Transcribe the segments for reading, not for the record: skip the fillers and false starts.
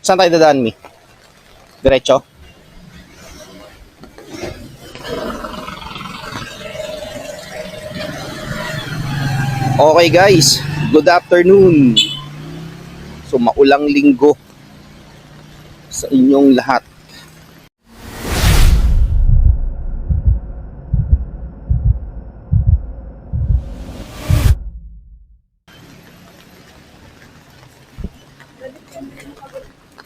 Saan tayo dadaan, Mi? Diretso? Okay guys, good afternoon. So maulang linggo sa inyong lahat.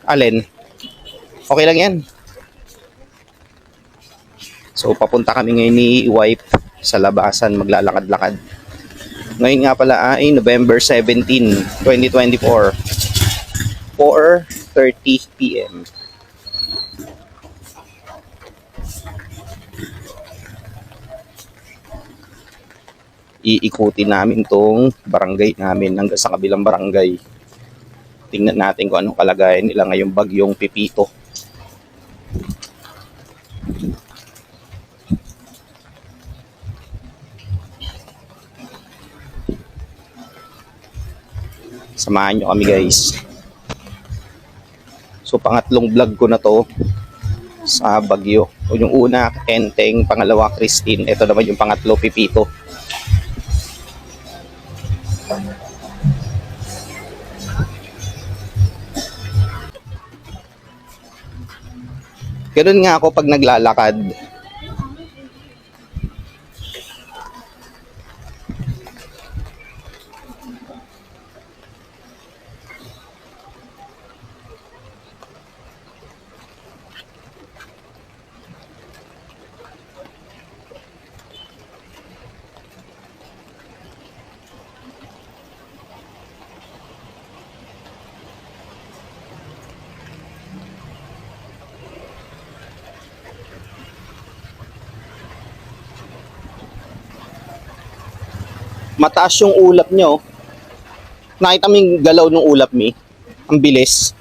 Alin? Okay lang yan. So papunta kami ngayon ni wife sa labasan, maglalakad-lakad. Ngayon nga pala ay November 17, 2024, 4:30 PM. Iikutin namin tong barangay namin hanggang sa kabilang barangay. Tingnan natin kung anong kalagayan nila ngayong bagyong Pipito. Samahan nyo kami guys. So pangatlong vlog ko na to sa Bagyo. O yung una, Enteng, pangalawa, Christine. Ito naman yung pangatlo, Pipito. Ganun nga ako pag naglalakad. Mataas yung ulap nyo. Nakita mo yung galaw ng ulap, Mi? Ang bilis.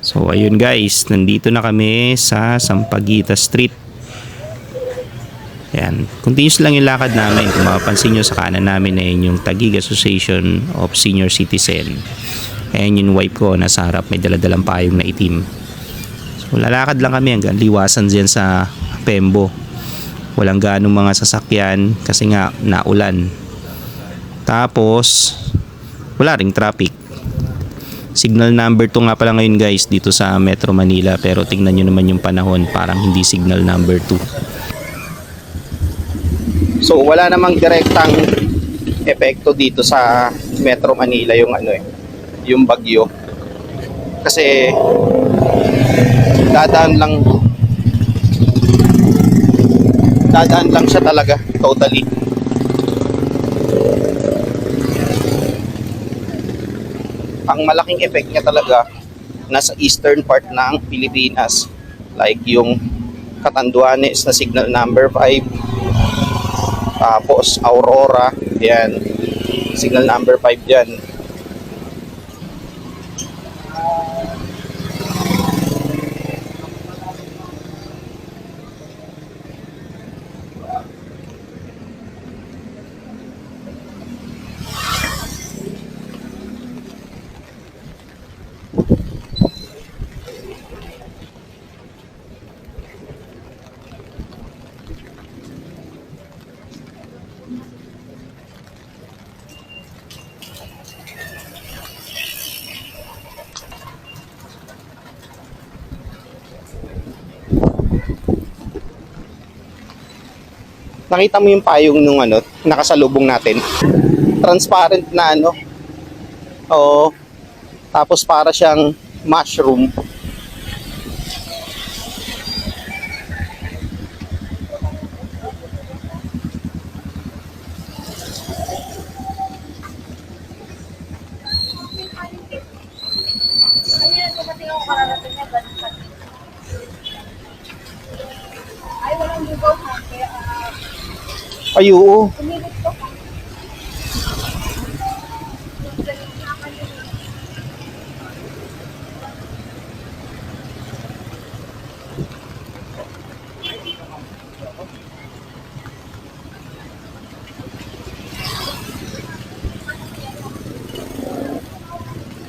So ayun guys, nandito na kami sa Sampaguita Street. Ayan, continuous lang yung lakad namin. Kung mapapansin nyo sa kanan namin ay yung Taguig Association of Senior Citizen. Ayan yung wife ko, nasa harap, may daladalang payong na itim. So lalakad lang kami hanggang liwasan dyan sa Pembo. Walang ganong mga sasakyan kasi nga naulan. Tapos wala ring traffic. Signal number 2 nga pala ngayon guys dito sa Metro Manila, pero tingnan nyo naman yung panahon, parang hindi signal number 2. So wala namang direktang epekto dito sa Metro Manila yung yung bagyo. Kasi dadaan lang siya talaga totally. Ang malaking effect niya talaga nasa eastern part ng Pilipinas, like yung Catanduanes na signal number 5, tapos Aurora, yan, signal number 5 dyan. Nakita mo yung payong nung nakasalubong natin? Transparent na Oo. Tapos para siyang mushroom. Ay, oo.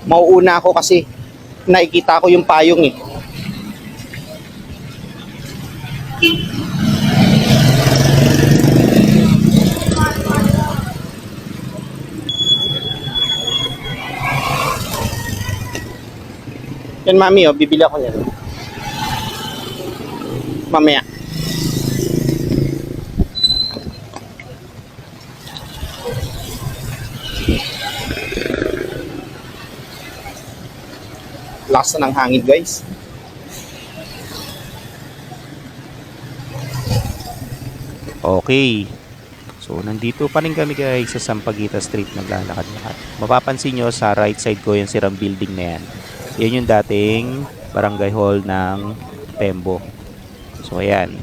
Mauuna ako kasi nakikita ko yung payong eh. Yan mami, oh, bibili ako yan. Mamaya. Lakas na ng hangin guys. Okay. So, nandito pa rin kami guys sa Sampaguita Street naglalakad-lakad. Mapapansin nyo sa right side ko yung sirang building na yan. Yan yung dating barangay hall ng Pembo. So, ayan.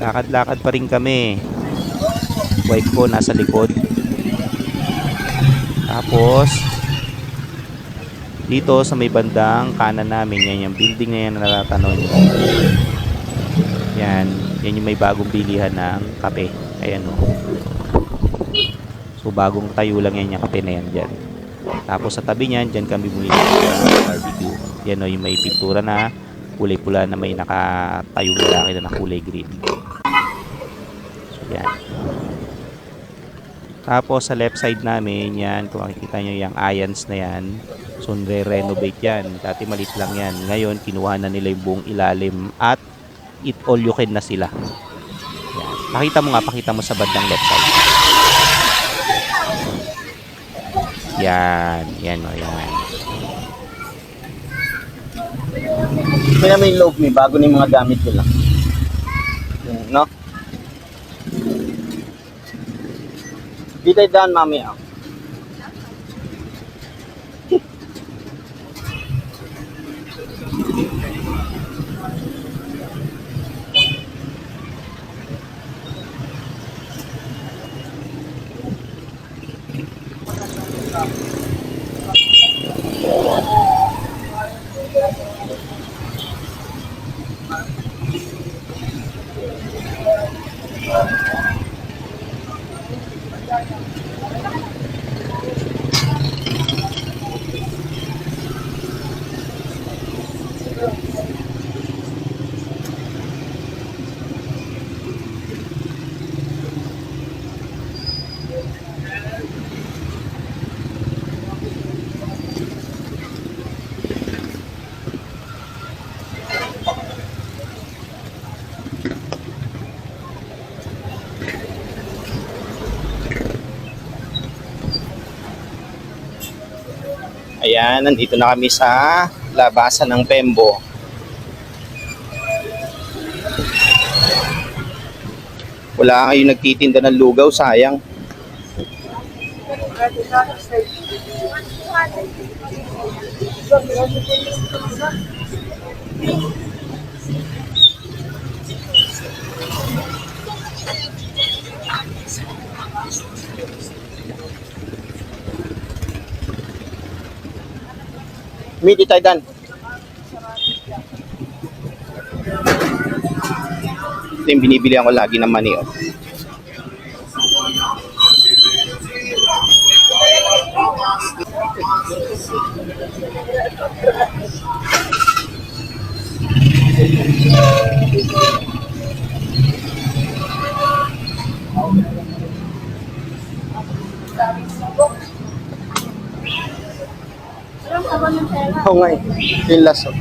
Lakad-lakad pa rin kami. Wife ko nasa likod. Tapos, dito sa may bandang kanan namin, yan yung building na yan na natatanaw nyo. Yan yung may bagong bilihan ng kape. Ayan o. So, bagong tayo lang yan yung kape na yan dyan. Tapos sa tabi niyan, dyan kami bumili ng barbecue. Yan o, yung may pintura na kulay pula na may nakatayong lalaki na kulay green. So, yan. Tapos sa left side namin, yan, kung makikita nyo yung Ayans na yan, so re-renovate yan. Dati malit lang yan. Ngayon, kinuha na nila yung buong ilalim at it all you can na sila. Yan. Pakita mo sa bandang left side. Yan, yan o, yan. Kaya may loob may bago na yung mga gamit nila. No? Di tayo daan mami ah. Ayan, nandito na kami sa labasan ng Pembo. Wala kayong nagtitinda ng lugaw, sayang. Midi tayo dan. Ito yung binibili ako lagi ng mani. Oh. Oo nga eh. Yung laso.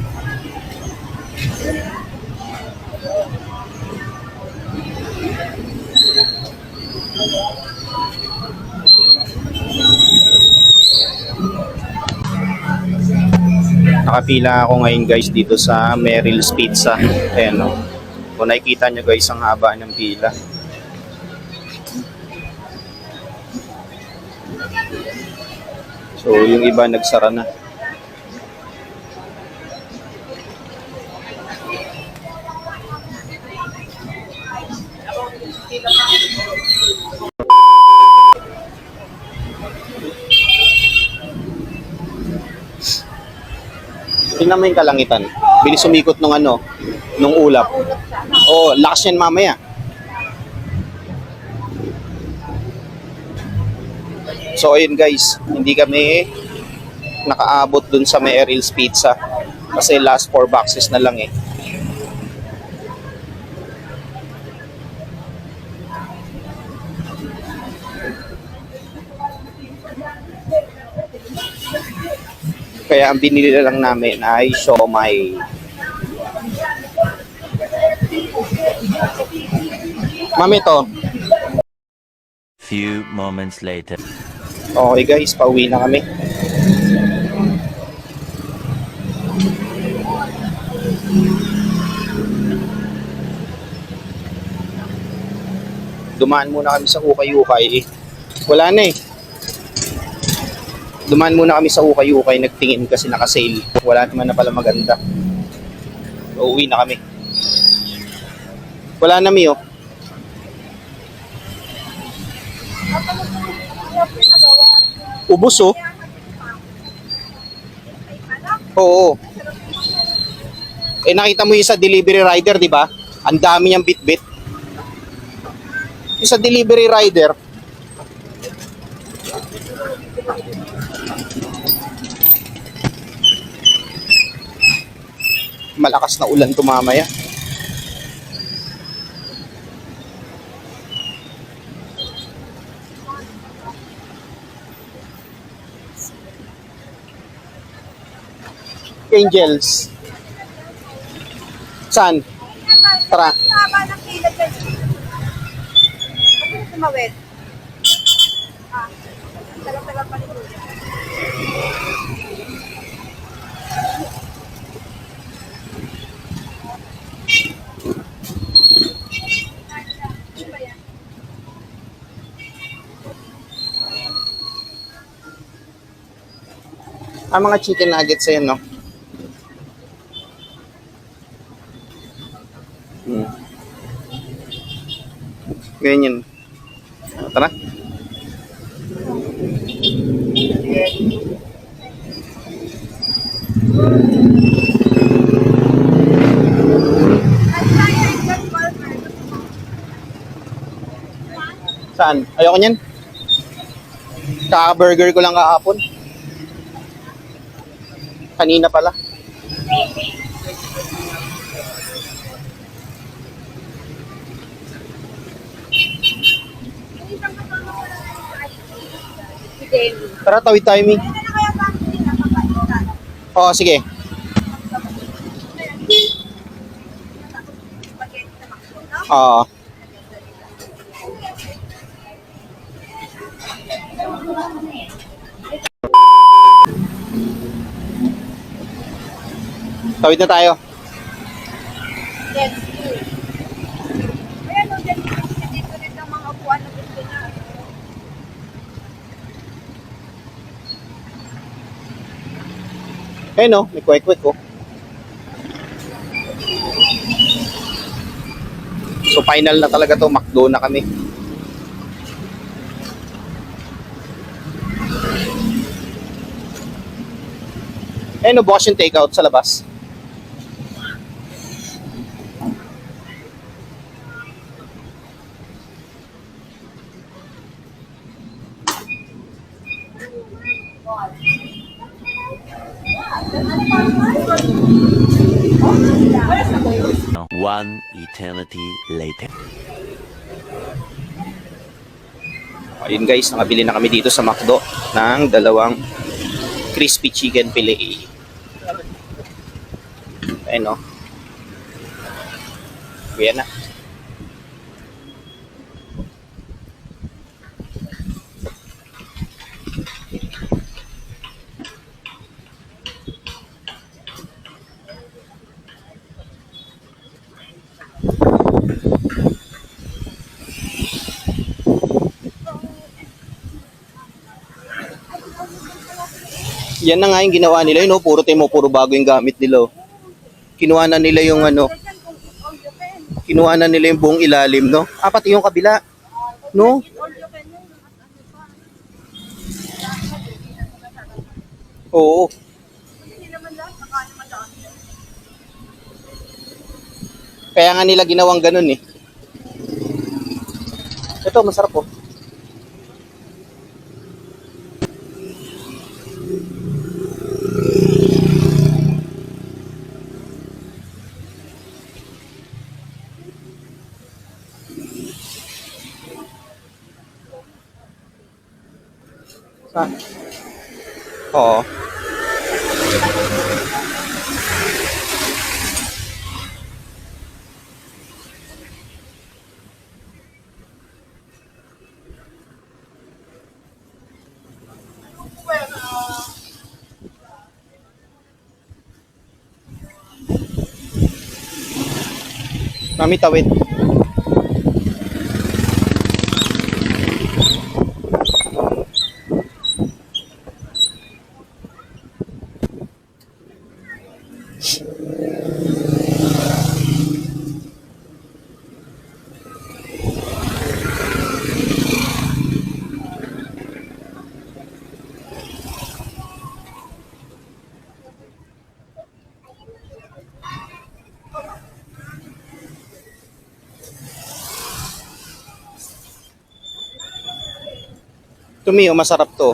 Nakapila ako ngayon guys dito sa Merrill's Pizza. Ayan o. Kung nakikita nyo guys ang haba ng pila. So yung iba nagsara na. Tingnan mo yung kalangitan. Bilis umikot nung ano, nung ulap. Oh, lakas yan mamaya. So ayun guys, hindi kami nakaabot dun sa Meryl's Pizza kasi last 4 boxes na lang eh. Kaya ang binili na lang namin ay siomai. Mami to. Few moments later. Okay guys, pauwi na kami. Dumaan muna kami sa ukay-ukay eh. Wala na eh. Dumaan muna kami sa ukay-ukay, nagtingin kasi naka-sale. Wala naman na pala maganda. So, uwi na kami. Wala na mi oh. Ubus oh. Oo. Eh nakita mo yung sa delivery rider, di ba? Ang dami niyang bit-bit. Yung sa delivery rider, malakas na ulan tumamaya. Angels. Saan? Tara. Tama ng kilad yan. Ano tumawid? Tagal-tagal pa rin. Ang mga chicken nuggets ayun, no? Ganyan. Tara. Saan? Ayoko niyan. Kaka-burger ko lang kahapon. Kanina pala. Tara, tawid tayo, Mi. Oo, sige. Oo. Tawid na tayo. Yes. Ayan, dito rin ang mga upuan na gusto niya. Eh no, may kwek-kwek ko. So final na talaga to, McDo na kami. Eh no, bukas yung takeout sa labas. One eternity later. Ayun guys, nakabili na kami dito sa McDo ng 2 crispy chicken filet. Ayun o. Kuya na. Yan na nga yung ginawa nila, yun, oh, puro timo, puro bago yung gamit nila. Oh. Kinuha na nila yung ano, kinuha na nila yung buong ilalim, no? Ah, pati yung kabila, no? Oo. Kaya nga nila ginawang ganun eh. Ito, masarap oh. Sa? Oo. Mami, tawid. Tumiyo, masarap to.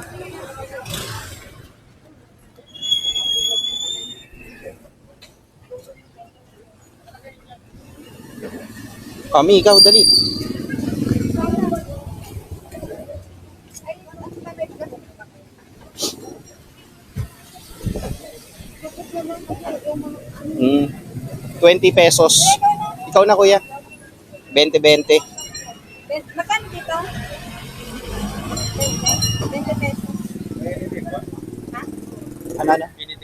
Mami, ikaw, dali. Mm. 20 pesos. Ikaw na, kuya. 20-20. Magkano dito? 20 pesos. Ha? Ano na? Eh,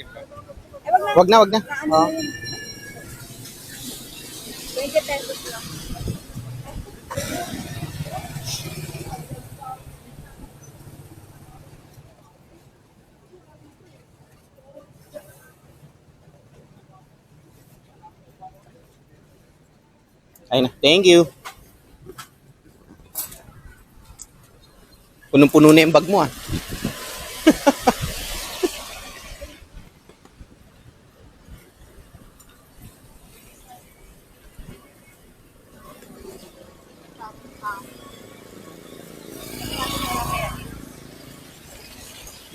Wag na, wag na. Oh. 20 pesos lang. Ayun na. Thank you. Punong-puno na yung bag mo, ah.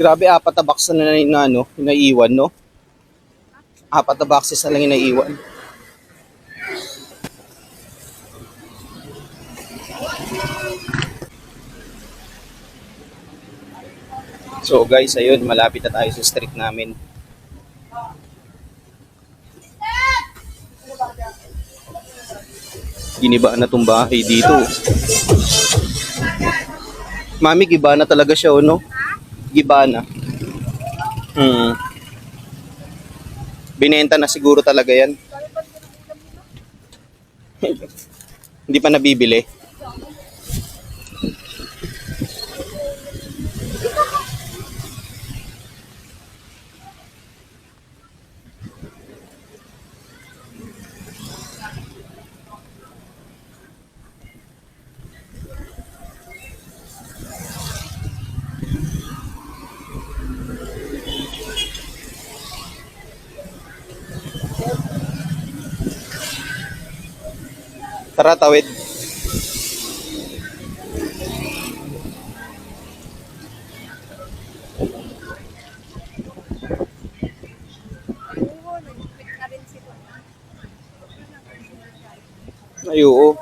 Grabe, 4 na box na ano, naiiwan, no? 4 boxes na lang yung naiiwan. So guys, ayun, malapit na tayo sa street namin. Giniba na tong bahay dito. Mami, giba na talaga siya, oh, no? Giba na. Binenta na siguro talaga yan. Hindi pa nabibili. Tara, tawid. Ay, oo.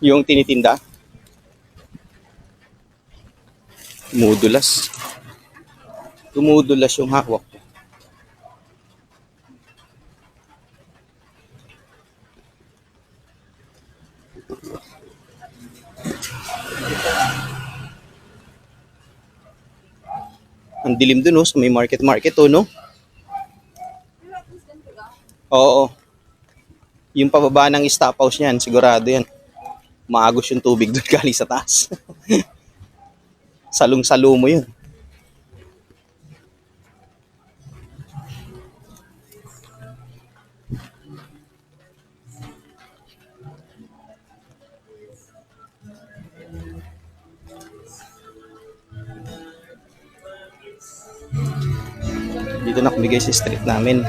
Yung tinitinda. Tumudulas. Tumudulas yung hawak ko. Ang dilim dun, oh, sa may market, oh, no? Oo. Yung pababa ng stop house niyan, sigurado yan. Maagos yung tubig doon galing sa taas. Salong-salo mo yun. Dito na kumigay sa street namin.